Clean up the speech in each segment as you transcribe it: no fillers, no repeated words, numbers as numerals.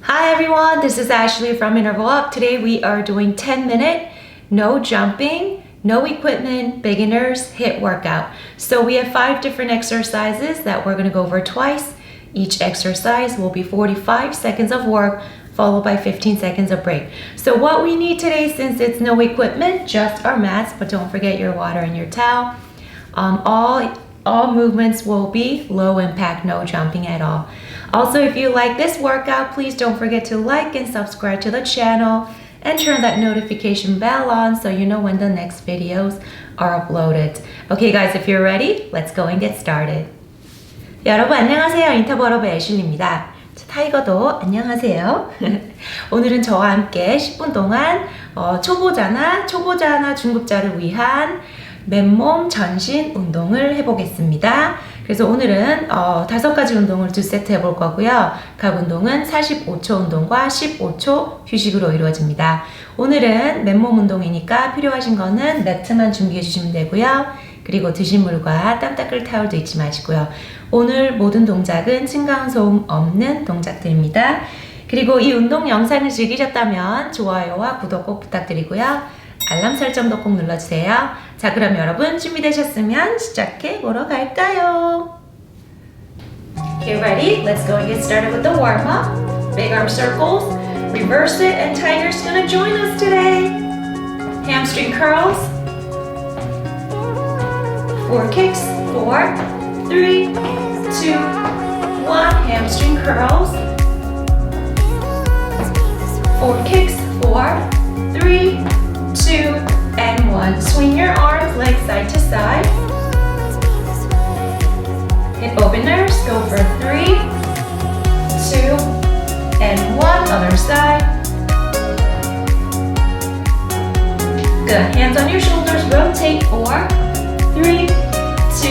Hi everyone, this is Ashley from IntervalUp. Today we are doing 10-minute, no jumping, no equipment, beginners HIIT workout. So we have 5 different exercises that we're going to go over twice. Each exercise will be 45 seconds of work followed by 15 seconds of break. So what we need today, since it's no equipment, just our mats, but don't forget your water and your towel. All movements will be low impact, no jumping at all. Also, if you like this workout, please don't forget to like and subscribe to the channel and turn that notification bell on so you know when the next videos are uploaded. Okay guys, if you're ready, let's go and get started. 여러분 안녕하세요. 인터벌업의 애슐리입니다. 타이거도 안녕하세요. 오늘은 저와 함께 10분 동안 초보자나 중급자를 위한 맨몸 전신 운동을 해보겠습니다. 그래서 오늘은 5가지 운동을 2세트 해볼 거고요. 각 운동은 45초 운동과 15초 휴식으로 이루어집니다. 오늘은 맨몸 운동이니까 필요하신 거는 매트만 준비해 주시면 되고요. 그리고 드신 물과 땀 닦을 타올도 잊지 마시고요. 오늘 모든 동작은 층간소음 없는 동작들입니다. 그리고 이 운동 영상을 즐기셨다면 좋아요와 구독 꼭 부탁드리고요. 알람 설정도 꼭 눌러주세요. 자, 그럼 여러분 준비되셨으면 시작해 보러 갈까요? Okay, ready? Let's go and get started with the warm-up. Big arm circles, reverse it, and Tiger's gonna join us today. Hamstring curls. 4 kicks, 4, 3, 2, 1. Hamstring curls. 4 kicks, 4, 3, 2, and 1. Swing your arms, legs side to side. Hip openers, go for 3, 2, and 1. Other side. Good. Hands on your shoulders, rotate 4, 3, 2,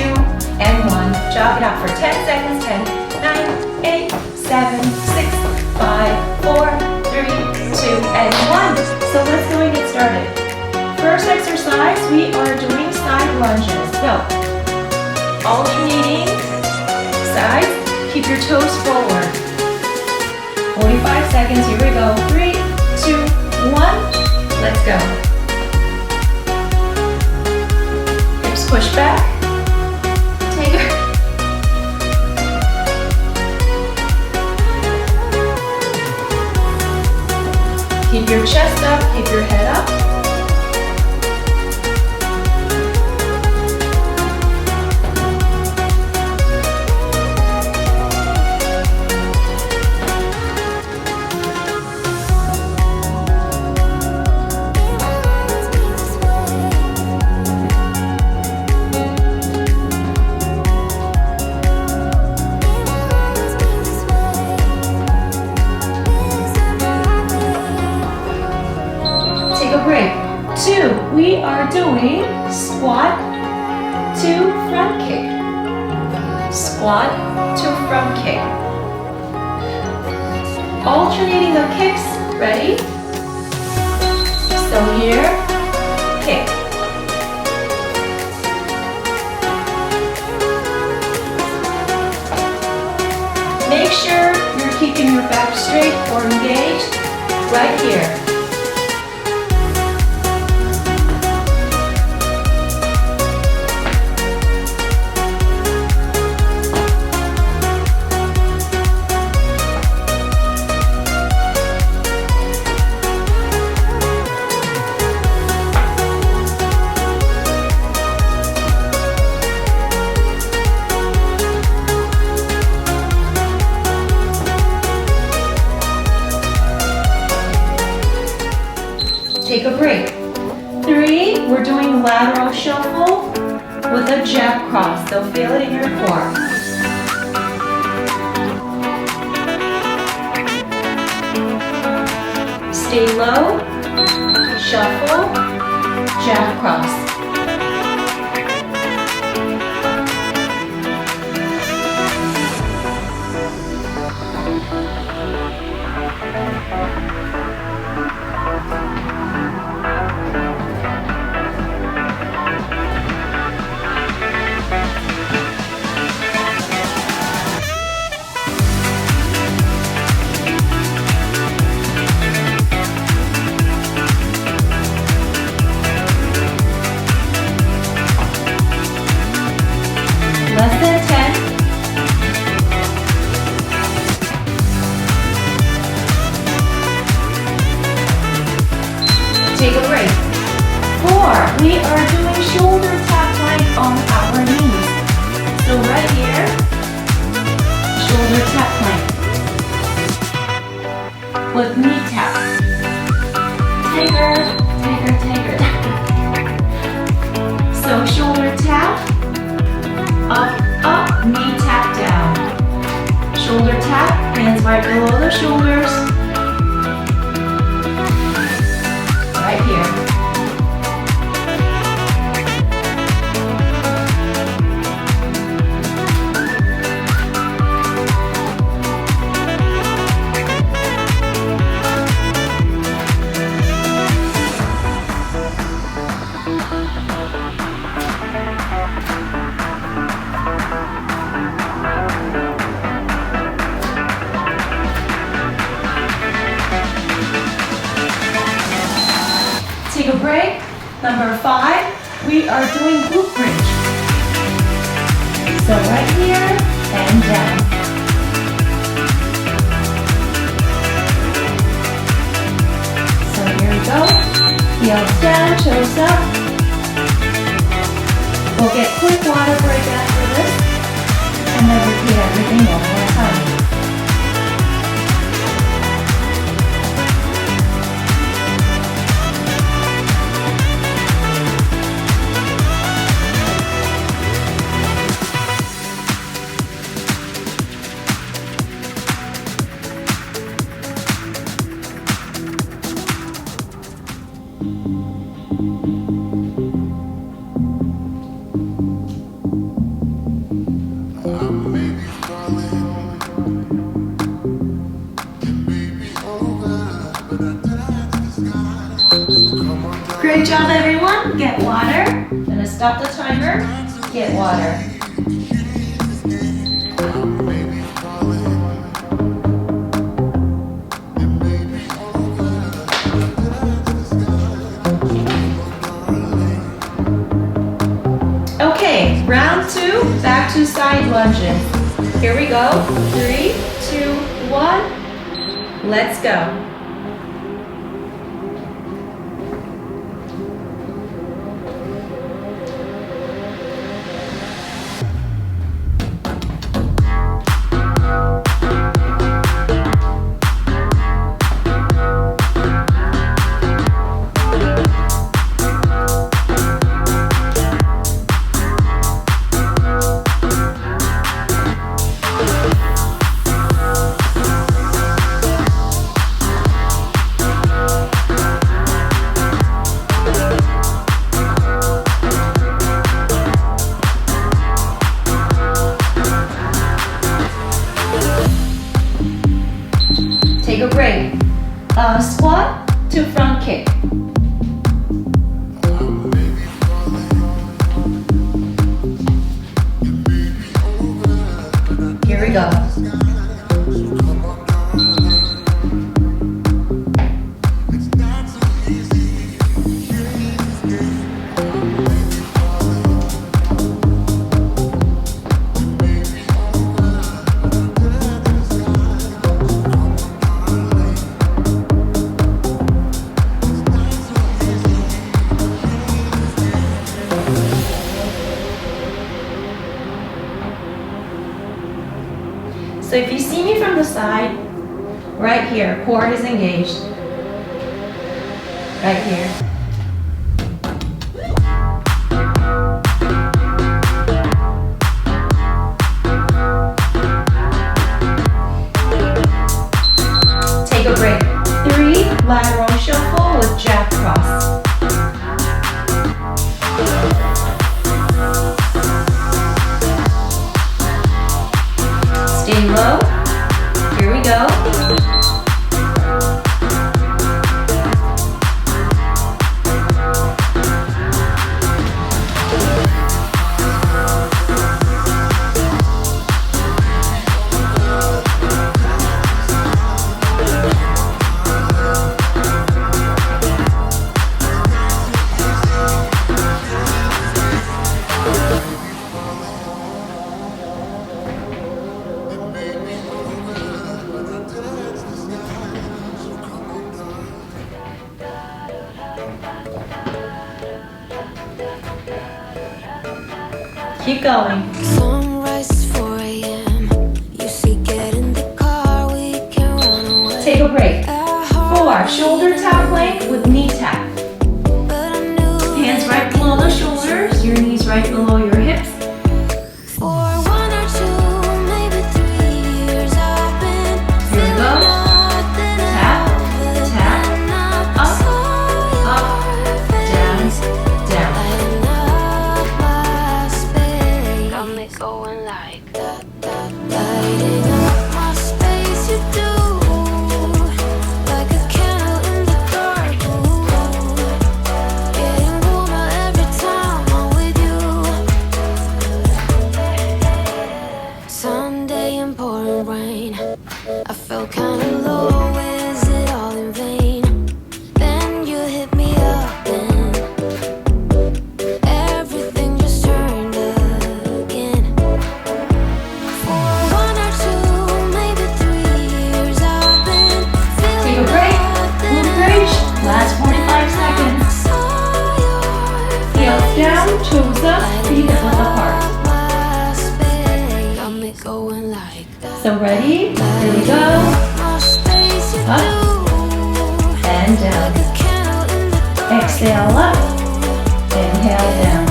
and 1. Jog it out for 10 seconds. 10, 9, 8, 7, 6, 5, 4, 3, 2, and 1. So let's go and get started. First exercise, we are doing side lunges. So, alternating sides, keep your toes forward. 45 seconds, here we go. 3, 2, 1, let's go. Hips push back. Tiger. Keep your chest up, keep your head up. Break. 2, we are doing squat to front kick. Squat to front kick. Alternating the kicks. Ready? So here, kick. Make sure you're keeping your back straight or engaged right here. Take a break. 3, we're doing lateral shuffle with a jab cross, so feel it in your core. Stay low, shuffle, jab cross. Hands right below the shoulders. Right here. Take a break. Number 5, we are doing glute bridge. So right here and down. So here we go. Heels down, toes up. We'll get quick water break after this. And then repeat everything one more time. Great job, everyone. Get water. Gonna stop the timer. Get water. Okay, round 2, back to side lunges. Here we go. 3, 2, 1. Let's go. Take a break. Squat to front kick. Here we go. So if you see me from the side, right here, core is engaged. Right here. Take a break. 3, lateral shuffle with jab cross. Stay low. Here we go. Keep going. Sunrise 4 a.m. You see, get in the car, we can run away. Take a break. 4, shoulder tap plank with knee tap. Hands right below the shoulders, your knees right below your hips. For 1 or 2, maybe 3 years I've been pouring rain. I felt kinda low, is it all in vain? Then you hit me up and everything just turned again. For 1 or 2, maybe 3 years I've been feeling. Take a break. Glute bridge. Last 45 seconds. Heels down, toes up, feet width apart. So ready? Here we go. Up and down. Exhale up. Inhale down.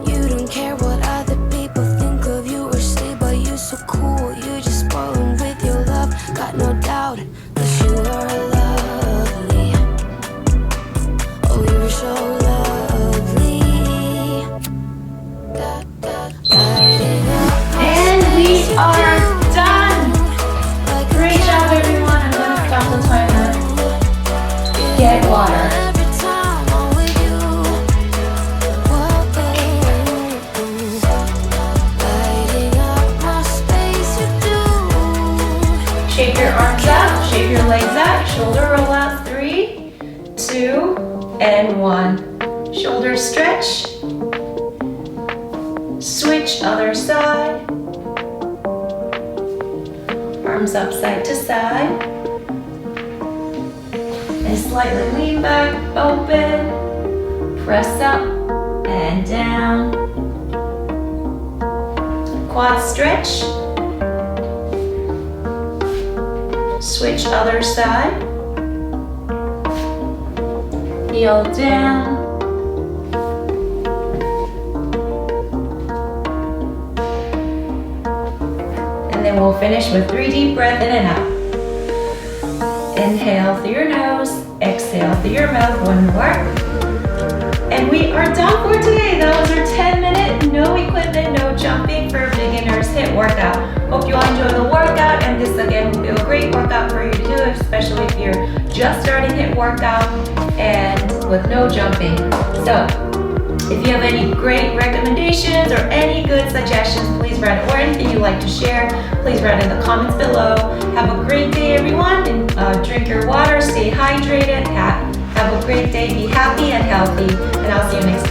You don't care what other people think of you or say, but you're so cool. You just spoil 'em with your love. Got no doubt that you are lovely. Oh, you're so lovely. And we are done. Great job, everyone. I'm going to stop the timer. Get water. Shake your arms up, shake your legs up, shoulder roll out, 3, 2, and 1. Shoulder stretch. Switch other side. Arms up side to side. And slightly lean back, open. Press up and down. Quad stretch. Switch other side. Heel down. And then we'll finish with 3 deep breaths in and out. Inhale through your nose, exhale through your mouth, 1 more. And we are done for today. That was our 10-minute, no equipment, no jumping for beginners HIIT workout. Hope you all enjoy the workout, and this again will be a great workout for you to do, especially if you're just starting HIIT workout and with no jumping. So, if you have any great recommendations or any good suggestions, please write, or anything you'd like to share, please write in the comments below. Have a great day, everyone, and drink your water, stay hydrated, have a great day, be happy and healthy, and I'll see you next time.